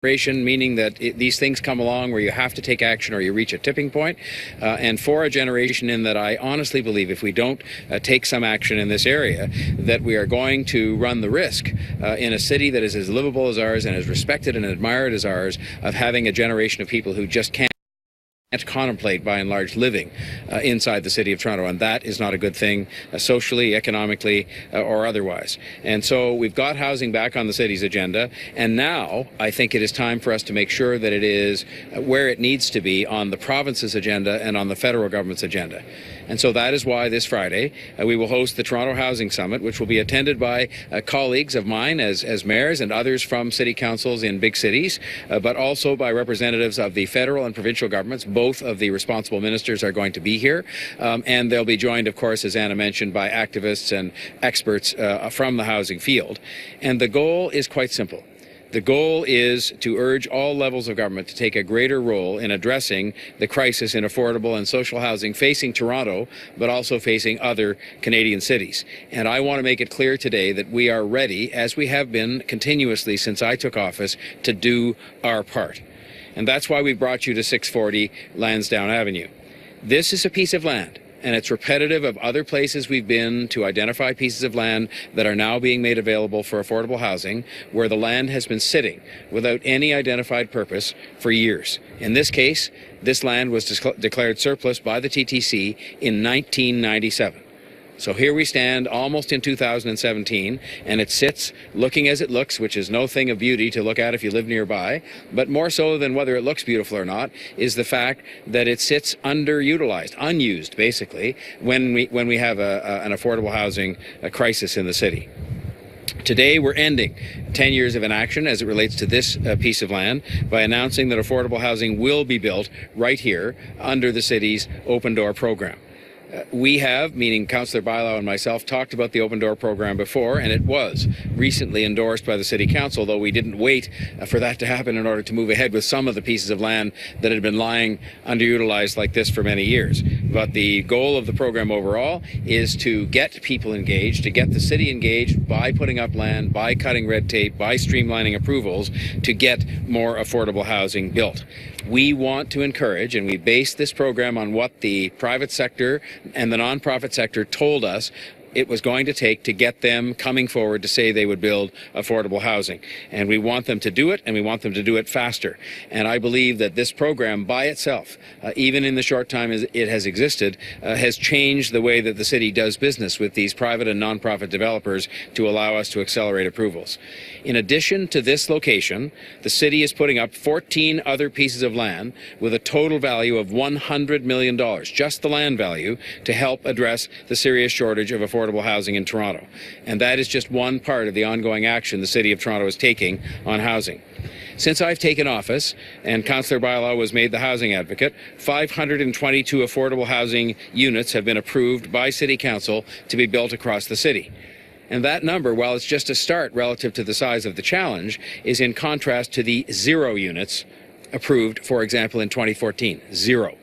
Meaning that these things come along where you have to take action or you reach a tipping point. And for a generation in that I honestly believe if we don't take some action in this area, that we are going to run the risk in a city that is as livable as ours and as respected and admired as ours of having a generation of people who just can't contemplate, by and large, living inside the city of Toronto, and that is not a good thing socially, economically, or otherwise. And so we've got housing back on the city's agenda, and now I think it is time for us to make sure that it is where it needs to be on the province's agenda and on the federal government's agenda. And so that is why this Friday we will host the Toronto Housing Summit, which will be attended by colleagues of mine as mayors and others from city councils in big cities, but also by representatives of the federal and provincial governments. Both of the responsible ministers are going to be here, and they'll be joined, of course, as Anna mentioned, by activists and experts from the housing field. And the goal is quite simple. The goal is to urge all levels of government to take a greater role in addressing the crisis in affordable and social housing facing Toronto, but also facing other Canadian cities. And I want to make it clear today that we are ready, as we have been continuously since I took office, to do our part. And that's why we brought you to 640 Lansdowne Avenue. This is a piece of land, and it's repetitive of other places we've been to identify pieces of land that are now being made available for affordable housing, where the land has been sitting without any identified purpose for years. In this case, this land was declared surplus by the TTC in 1997. So here we stand almost in 2017, and it sits looking as it looks, which is no thing of beauty to look at if you live nearby. But more so than whether it looks beautiful or not is the fact that it sits underutilized, unused, basically, when we have an affordable housing crisis in the city. Today, we're ending 10 years of inaction as it relates to this piece of land by announcing that affordable housing will be built right here under the city's Open Door program. We have, meaning Councillor Bailão and myself, talked about the Open Door program before, and it was recently endorsed by the City Council, though we didn't wait for that to happen in order to move ahead with some of the pieces of land that had been lying underutilized like this for many years. But the goal of the program overall is to get people engaged, to get the city engaged by putting up land, by cutting red tape, by streamlining approvals to get more affordable housing built. We want to encourage, and we base this program on what the private sector and the nonprofit sector told us it was going to take to get them coming forward to say they would build affordable housing. And we want them to do it, and we want them to do it faster. And I believe that this program by itself, even in the short time it has existed, has changed the way that the city does business with these private and nonprofit developers to allow us to accelerate approvals. In addition to this location, the city is putting up 14 other pieces of land with a total value of $100 million, just the land value, to help address the serious shortage of affordable housing in Toronto. And that is just one part of the ongoing action the City of Toronto is taking on housing. Since I've taken office and Councillor Bailão was made the housing advocate, 522 affordable housing units have been approved by City Council to be built across the city. And that number, while it's just a start relative to the size of the challenge, is in contrast to the 0 units approved, for example, in 2014. 0.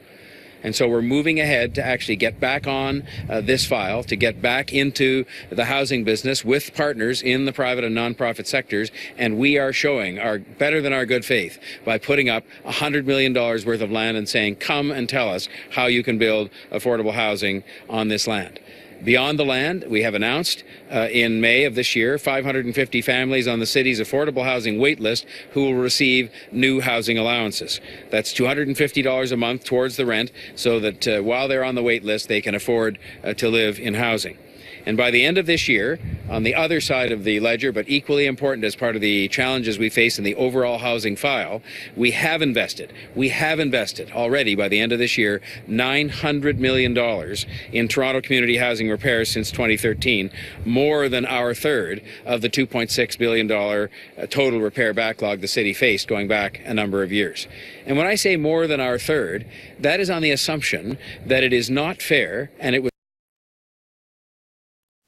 And so we're moving ahead to actually get back on this file, to get back into the housing business with partners in the private and nonprofit sectors. And we are showing our better than our good faith by putting up $100 million worth of land and saying, come and tell us how you can build affordable housing on this land. Beyond the land, we have announced in May of this year 550 families on the city's affordable housing wait list who will receive new housing allowances. That's $250 a month towards the rent so that while they're on the wait list, they can afford to live in housing. And by the end of this year, on the other side of the ledger, but equally important as part of the challenges we face in the overall housing file, we have invested already by the end of this year $900 million in Toronto community housing repairs since 2013, more than our third of the $2.6 billion total repair backlog the city faced going back a number of years. And when I say more than our third, that is on the assumption that it is not fair, and it was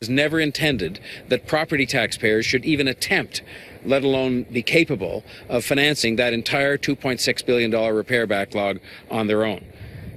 never intended that property taxpayers should even attempt, let alone be capable of financing that entire $2.6 billion repair backlog on their own.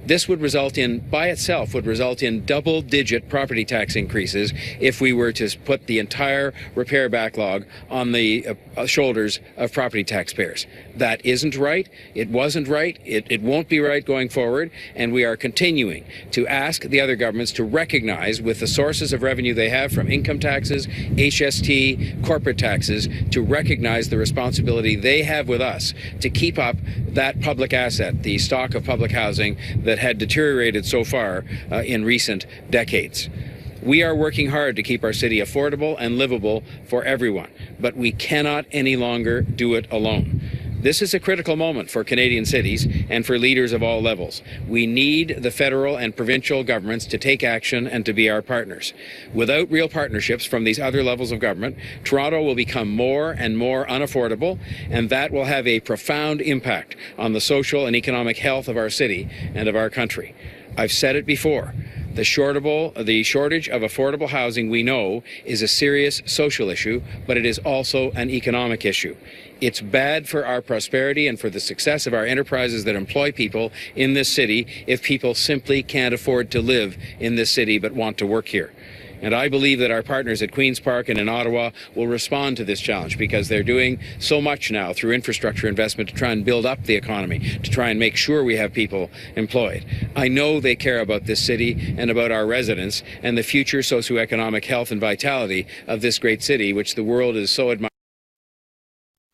This would result in, by itself, would result in double-digit property tax increases if we were to put the entire repair backlog on the shoulders of property taxpayers. That isn't right. It wasn't right. It won't be right going forward. And we are continuing to ask the other governments to recognize, with the sources of revenue they have from income taxes, HST, corporate taxes, to recognize the responsibility they have with us to keep up that public asset, the stock of public housing that had deteriorated so far in recent decades. We are working hard to keep our city affordable and livable for everyone, but we cannot any longer do it alone. This is a critical moment for Canadian cities and for leaders of all levels. We need the federal and provincial governments to take action and to be our partners. Without real partnerships from these other levels of government, Toronto will become more and more unaffordable, and that will have a profound impact on the social and economic health of our city and of our country. I've said it before. The shortage of affordable housing, we know, is a serious social issue, but it is also an economic issue. It's bad for our prosperity and for the success of our enterprises that employ people in this city if people simply can't afford to live in this city but want to work here. And I believe that our partners at Queen's Park and in Ottawa will respond to this challenge, because they're doing so much now through infrastructure investment to try and build up the economy, to try and make sure we have people employed. I know they care about this city and about our residents and the future socioeconomic health and vitality of this great city, which the world is so admiring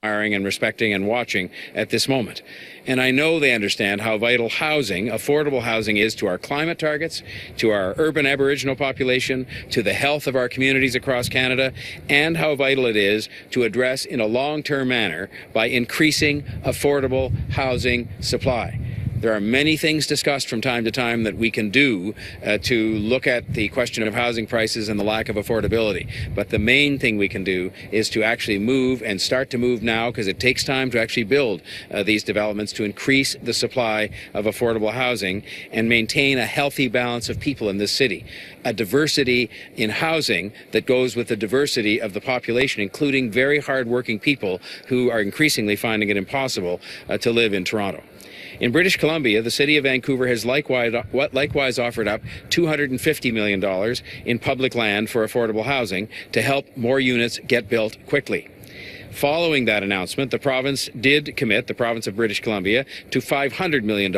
and respecting and watching at this moment. And I know they understand how vital housing, affordable housing, is to our climate targets, to our urban Aboriginal population, to the health of our communities across Canada, and how vital it is to address in a long-term manner by increasing affordable housing supply. There are many things discussed from time to time that we can do to look at the question of housing prices and the lack of affordability. But the main thing we can do is to actually move and start to move now, because it takes time to actually build these developments, to increase the supply of affordable housing and maintain a healthy balance of people in this city. A diversity in housing that goes with the diversity of the population, including very hard-working people who are increasingly finding it impossible to live in Toronto. In British Columbia, the City of Vancouver has likewise offered up $250 million in public land for affordable housing to help more units get built quickly. Following that announcement, the province of British Columbia, to $500 million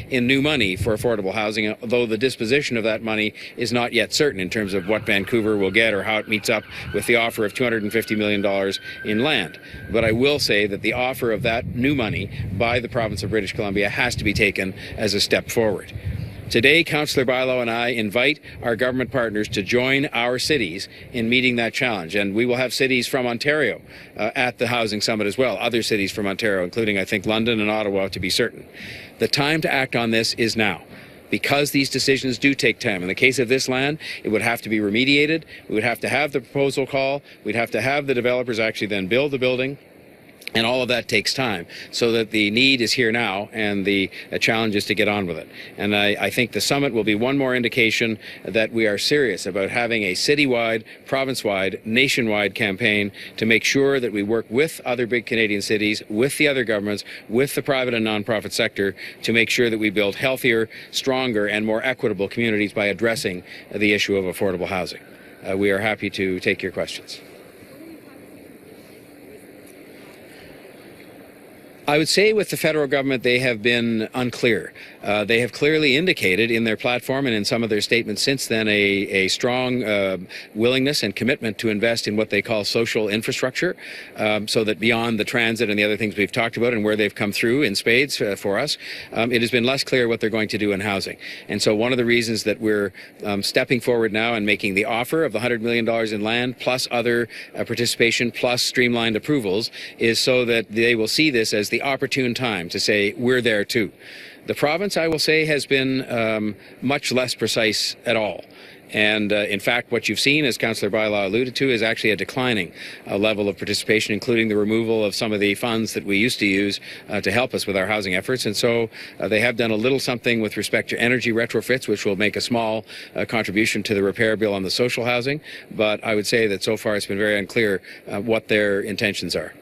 in new money for affordable housing, although the disposition of that money is not yet certain in terms of what Vancouver will get or how it meets up with the offer of $250 million in land. But I will say that the offer of that new money by the province of British Columbia has to be taken as a step forward. Today, Councillor Bailão and I invite our government partners to join our cities in meeting that challenge. And we will have cities from Ontario at the Housing Summit as well, other cities from Ontario, including, I think, London and Ottawa, to be certain. The time to act on this is now, because these decisions do take time. In the case of this land, it would have to be remediated. We would have to have the proposal call. We'd have to have the developers actually then build the building. And all of that takes time, so that the need is here now and the challenge is to get on with it. And I think the summit will be one more indication that we are serious about having a citywide, province-wide, nationwide campaign to make sure that we work with other big Canadian cities, with the other governments, with the private and nonprofit sector, to make sure that we build healthier, stronger, and more equitable communities by addressing the issue of affordable housing. We are happy to take your questions. I would say with the federal government, they have been unclear. They have clearly indicated in their platform and in some of their statements since then a strong willingness and commitment to invest in what they call social infrastructure, so that beyond the transit and the other things we've talked about and where they've come through in spades for us, it has been less clear what they're going to do in housing. And so one of the reasons that we're stepping forward now and making the offer of the $100 million in land plus other participation plus streamlined approvals is so that they will see this as the opportune time to say we're there too. The province, I will say, has been much less precise at all. And in fact, what you've seen, as Councillor Bailão alluded to, is actually a declining level of participation, including the removal of some of the funds that we used to use to help us with our housing efforts. And so they have done a little something with respect to energy retrofits, which will make a small contribution to the repair bill on the social housing. But I would say that so far it's been very unclear what their intentions are.